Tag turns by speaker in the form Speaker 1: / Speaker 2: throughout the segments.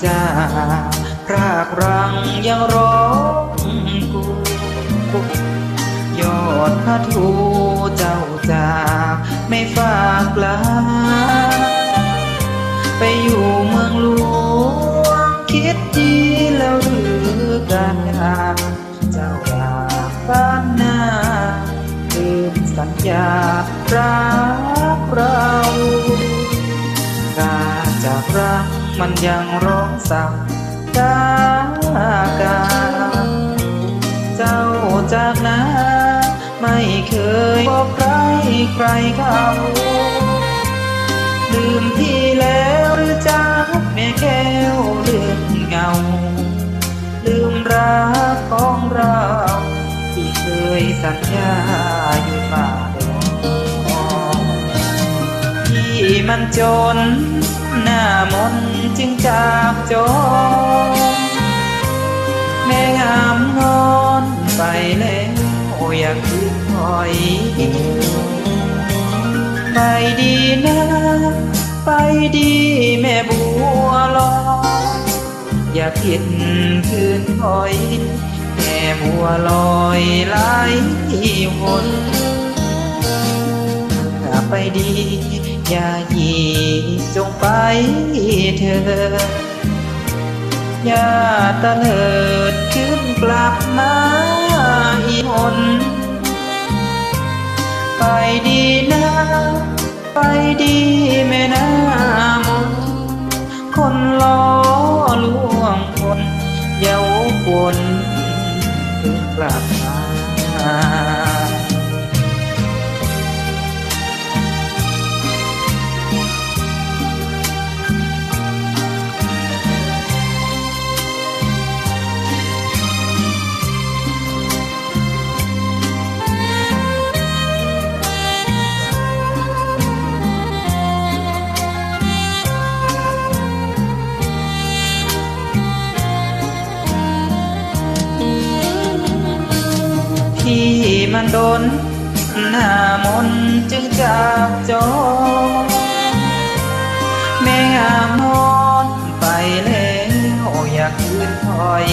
Speaker 1: จากรากรังยังร้องกูยอดพระทูเจ้าจากไม่ฝากลาไปอยู่เมืองหลวงคิดดีแล้วหรือกันเจ้าอยากบ้านนาลืมสัญญารักเราการจากรักมันยังร้องสั่งกากาเจ้าจากนาไม่เคยบอกใครใครเขาลืมพี่แล้วหรือจ้าแม่แก้วลืมเงาลืมรักของเราที่เคยสัญญาอยู่ป่าดงพี่มันจนหน้ามนจึงจากจนแม่งามงอนไปแล้วอยากคืนถอยไปดีนะไปดีแม่บัวลอยอย่าคิดคืนถอยแม่บัวลอยไหลวนถ้าไปดีอย่าหยีจงไปเถิดอย่าตะเลิดขึ้นกลับมาอีกคนไปดีนะไปดีแม่น้ามนคนล้อลวงคนเยาวคนถึงกลับมาที่มันโดนหน้ามนจึงจากจอแม่งามนอนไปแล้วอยากคืนถอย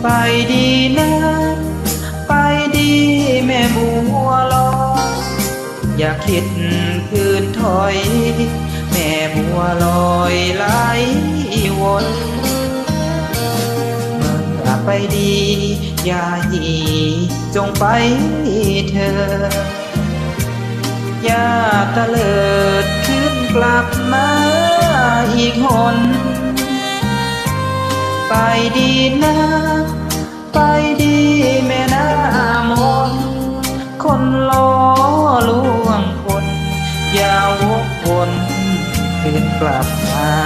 Speaker 1: ไปดีนะไปดีแม่บัวลอยอย่าคิดคืนถอยแม่บัวลอยไหลวนไปดีอย่าหยีจงไปเถิดอย่าตะเลิดขึ้นกลับมาอีกคนไปดีนะไปดีแม่น้ามนคนล้อลวงคนอย่าวกวนขึ้นกลับมา